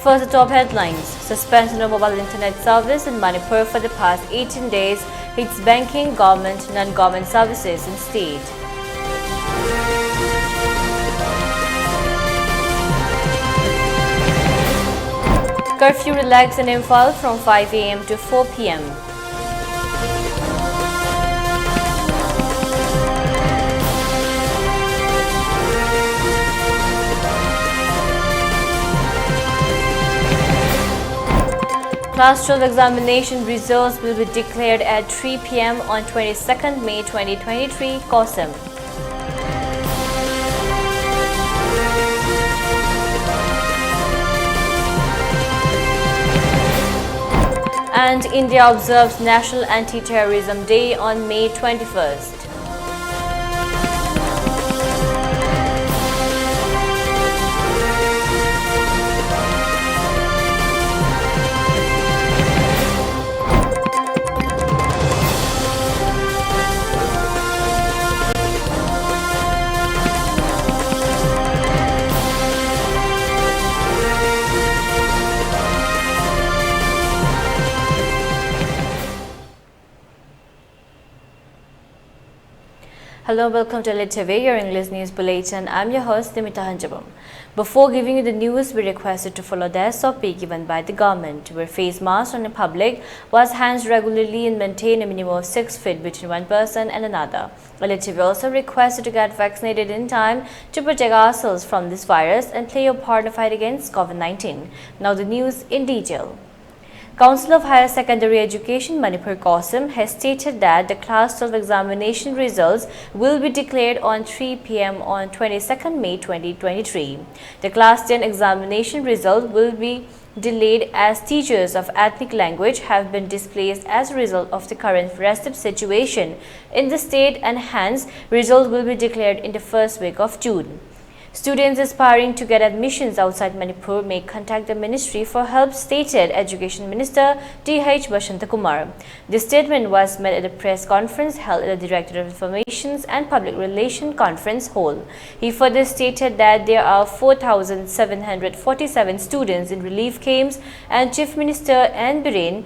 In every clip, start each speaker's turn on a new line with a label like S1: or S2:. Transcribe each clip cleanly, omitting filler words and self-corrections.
S1: First, the top headlines. Suspension of mobile internet service in Manipur for the past 18 days hits banking, government, non-government services in state. Curfew relaxed in Imphal from 5 a.m. to 4 p.m. Class 12 examination results will be declared at 3 p.m. on 22nd May 2023, Qasim. And India observes National Anti-Terrorism Day on May 21st. Hello, welcome to ELITETV, your English news bulletin. I'm your host, Deemita. Before giving you the news, we requested to follow the SOP given by the government, where face masks on the public, wash hands regularly and maintain a minimum of 6 feet between one person and another. ELITETV also requested to get vaccinated in time to protect ourselves from this virus and play your part in the fight against COVID-19. Now the news in detail. Council of Higher Secondary Education Manipur Qasim has stated that the Class 12 examination results will be declared on 3 p.m. on 22nd May 2023. The Class 10 examination result will be delayed as teachers of ethnic language have been displaced as a result of the current festive situation in the state, and hence results will be declared in the first week of June. Students aspiring to get admissions outside Manipur may contact the Ministry for help, stated Education Minister T.H. Bashantakumar. This statement was made at a press conference held at the Directorate of Information and Public Relations Conference Hall. He further stated that there are 4,747 students in relief camps, and Chief Minister N. Biren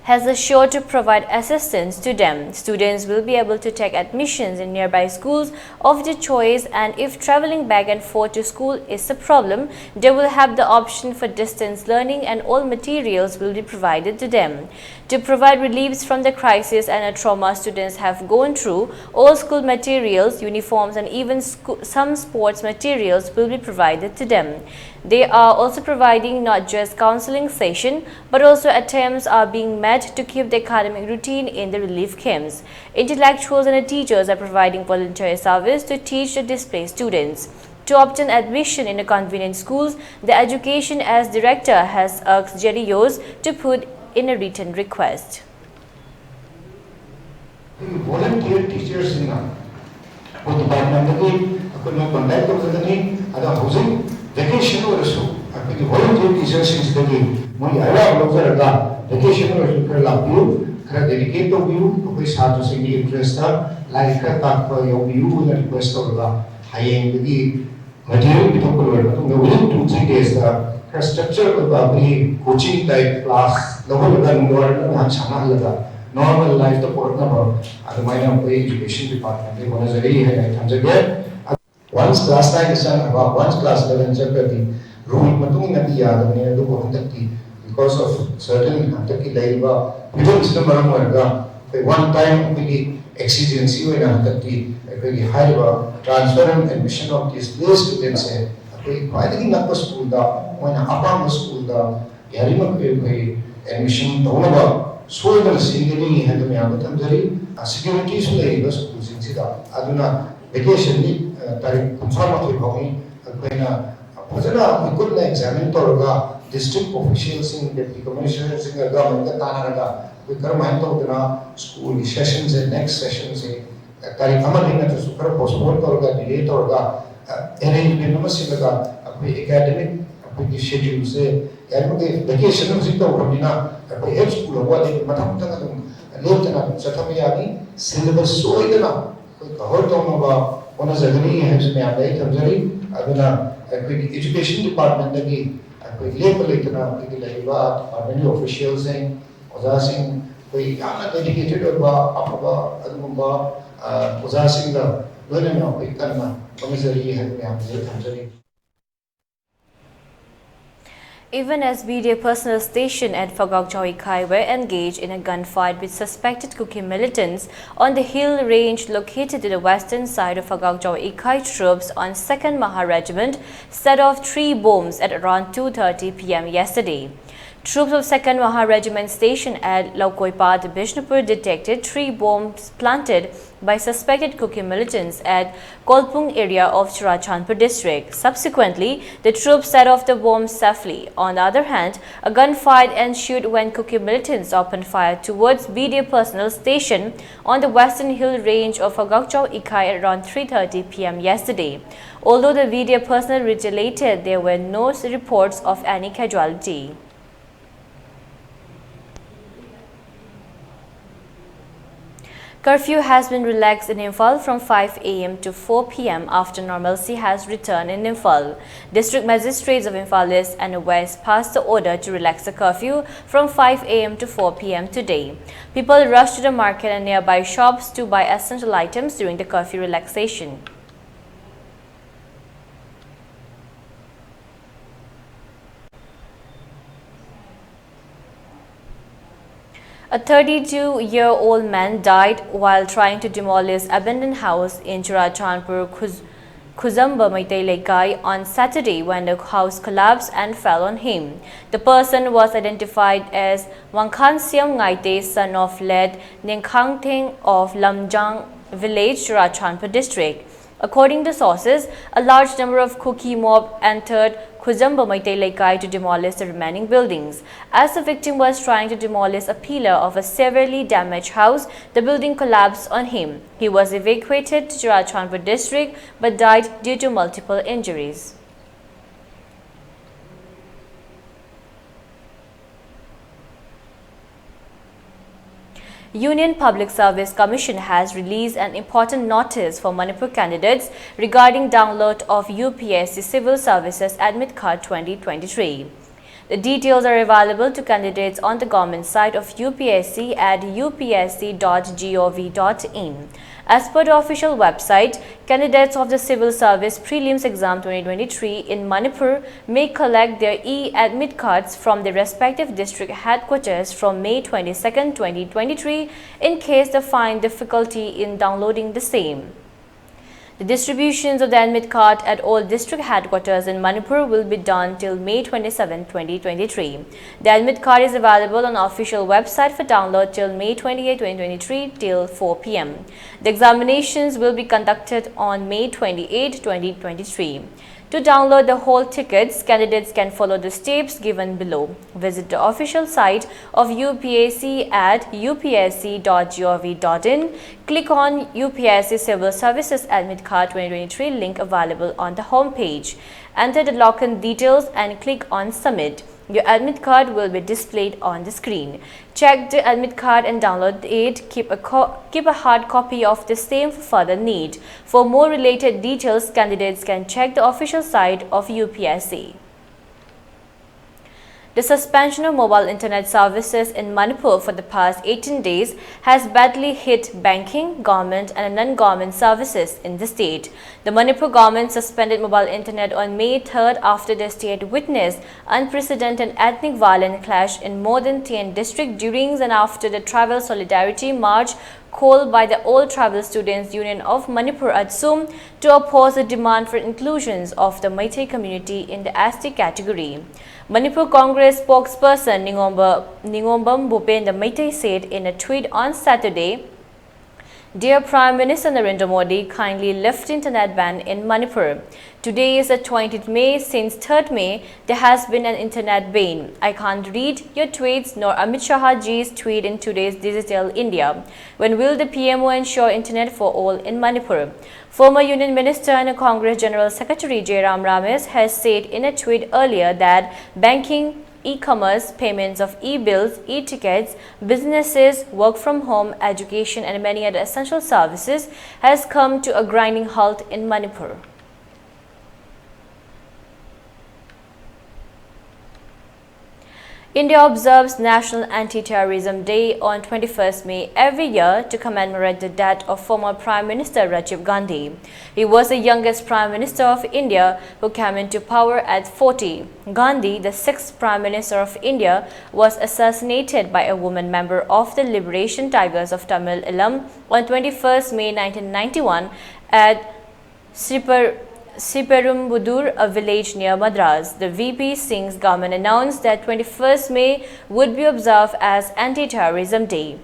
S1: has assured to provide assistance to them. Students will be able to take admissions in nearby schools of their choice, and if traveling back and forth to school is a problem, they will have the option for distance learning, and all materials will be provided to them. To provide reliefs from the crisis and a trauma students have gone through, all school materials, uniforms, and even some sports materials will be provided to them. They are also providing not just counseling session, but also attempts are being made to keep the academic routine in the relief camps. Intellectuals and teachers are providing voluntary service to teach the displaced students. To obtain admission in the convenient schools, the Education as Director has asked JDOs to put in a written request.
S2: Volunteer teachers in the department vacation or so. I think the volunteer teachers is the game. My idea of vacation or you, dedicate to you, to be hard to sing interest, like a talk for your view and request of the high end the material within 2-3 days. The structure of the coaching type class, the whole normal life, the port number, at the minor education department, they want to say, once class 9 is about once class 11 jeopardy, rule matung na tiya the because of certain labor, we don't one time we exigency when very high transfer and admission of displaced students. Why did not school when upon school yarima admission so the singing had the security schools in Sida Aduna vacation. We could examine district officials in deputy commissioners in the government, we come school sessions and next sessions. Postpone delay arrangement academic schedules. Vacation syllabus one of the education department कोई लेप लेतना कोई लाइवा department officials हैं ओजासिंग कोई याना dedicated और अपबा अदुबा ओजासिंग दा लोनेना कोई करना कमिजरी है मैं आपसे थंजरी.
S1: Even as BDA personnel stationed at Phagaukchau Ikai were engaged in a gunfight with suspected Kuki militants on the hill range located to the western side of Phagaukchau Ikai, troops on 2nd Maha Regiment set off 3 bombs at around 2:30 p.m. yesterday. Troops of 2nd Maha Regiment stationed at Laukoipat, Bishnupur detected 3 bombs planted by suspected Kuki militants at Kolpung area of Churachandpur district. Subsequently, the troops set off the bombs safely. On the other hand, a gunfight ensued when Kuki militants opened fire towards BDA personnel stationed on the western hill range of Phagaukchau Ikai at around 3:30 p.m. yesterday. Although the BDA personnel retaliated, there were no reports of any casualty. Curfew has been relaxed in Imphal from 5 a.m. to 4 p.m. after normalcy has returned in Imphal. District magistrates of Imphal East and West passed the order to relax the curfew from 5 a.m. to 4 p.m. today. People rushed to the market and nearby shops to buy essential items during the curfew relaxation. A 32-year-old man died while trying to demolish abandoned house in Churachandpur, Khuzamba Maitai Laikai on Saturday when the house collapsed and fell on him. The person was identified as Wangkhansiam Ngaite, son of late Ningkhangtheng of Lamjang village, Churachandpur district. According to sources, a large number of Kuki mob entered Khuzamba Maitai Laikai to demolish the remaining buildings. As the victim was trying to demolish a pillar of a severely damaged house, the building collapsed on him. He was evacuated to Churachandpur district but died due to multiple injuries. Union Public Service Commission has released an important notice for Manipur candidates regarding download of UPSC Civil Services Admit Card 2023. The details are available to candidates on the government site of UPSC at upsc.gov.in. As per the official website, candidates of the Civil Service Prelims Exam 2023 in Manipur may collect their e-admit cards from their respective district headquarters from May 22, 2023 in case they find difficulty in downloading the same. The distributions of the admit card at all district headquarters in Manipur will be done till May 27, 2023. The admit card is available on the official website for download till May 28, 2023 till 4 p.m. The examinations will be conducted on May 28, 2023. To download the whole tickets, candidates can follow the steps given below. Visit the official site of UPSC at upsc.gov.in. Click on UPSC Civil Services Admit Card 2023 link available on the home page. Enter the login details and click on Submit. Your admit card will be displayed on the screen. Check the admit card and download it. Keep a hard copy of the same for further need. For more related details, candidates can check the official site of UPSC. The suspension of mobile internet services in Manipur for the past 18 days has badly hit banking, government and non-government services in the state. The Manipur government suspended mobile internet on May 3rd after the state witnessed unprecedented ethnic violent clash in more than 10 districts during and after the Tribal Solidarity March called by the All Tribal Students Union of Manipur at Sum to oppose the demand for inclusions of the Meitei community in the ST category. Manipur Congress spokesperson Ningombam Bhupendra Meitei said in a tweet on Saturday, "Dear Prime Minister Narendra Modi, kindly lift internet ban in Manipur. Today is the 20th May. Since 3rd May, there has been an internet ban. I can't read your tweets nor Amit Shah ji's tweet in today's digital India. When will the PMO ensure internet for all in Manipur?" Former Union Minister and Congress General Secretary Jairam Ramesh has said in a tweet earlier that banking, e-commerce, payments of e-bills, e-tickets, businesses, work from home, education and many other essential services has come to a grinding halt in Manipur. India observes National Anti-Terrorism Day on 21st May every year to commemorate the death of former Prime Minister Rajiv Gandhi. He was the youngest Prime Minister of India who came into power at 40. Gandhi, the sixth Prime Minister of India, was assassinated by a woman member of the Liberation Tigers of Tamil Eelam on 21st May 1991 at Sriperumbudur, a village near Madras. The VP Singh's government announced that 21st May would be observed as Anti-Terrorism Day.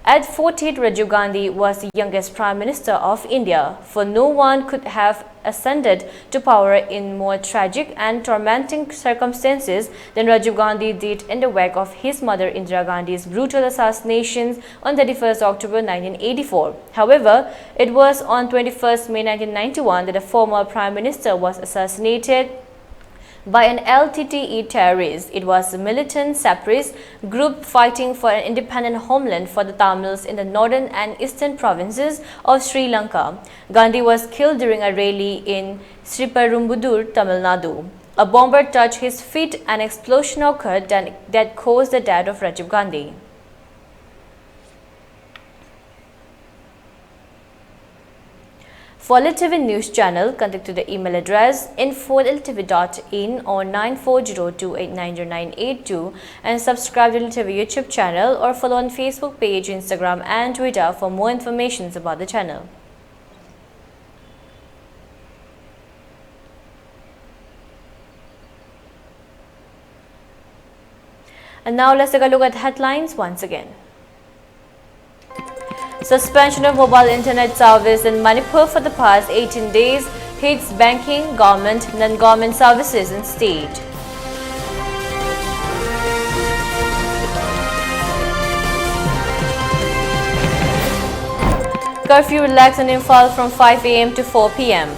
S1: At 40, Rajiv Gandhi was the youngest Prime Minister of India, for no one could have ascended to power in more tragic and tormenting circumstances than Rajiv Gandhi did in the wake of his mother Indira Gandhi's brutal assassinations on 31st October 1984. However, it was on 21st May 1991 that the former Prime Minister was assassinated by an LTTE terrorist. It was a militant separatist group fighting for an independent homeland for the Tamils in the northern and eastern provinces of Sri Lanka. Gandhi was killed during a rally in Sriperumbudur, Tamil Nadu. A bomber touched his feet and an explosion occurred that caused the death of Rajiv Gandhi. For ELITETV News Channel, contact to the email address info@elitetv.in or 9402890982 and subscribe to ELITETV YouTube channel or follow on Facebook page, Instagram and Twitter for more information about the channel. And now let's take a look at the headlines once again. Suspension of mobile internet service in Manipur for the past 18 days hits banking, government, non-government services in state. Curfew relaxed in Imphal from 5 AM to 4 PM.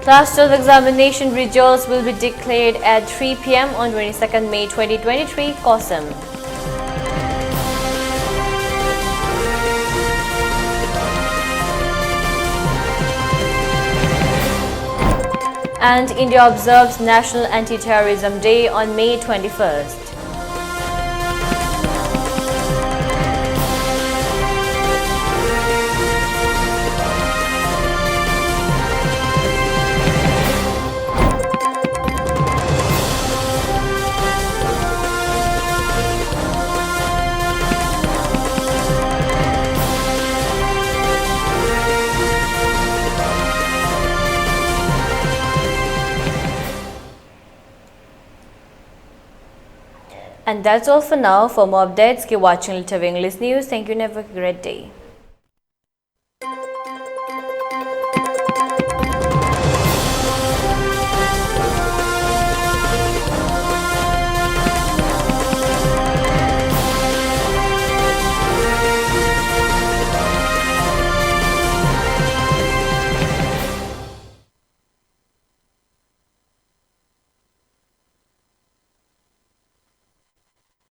S1: Class 12 examination results will be declared at 3 PM on 22nd May 2023, Kosam. And India observes National Anti-Terrorism Day on May 21st. And that's all for now. For more updates, keep watching ELITETV English News. Thank you and have a great day.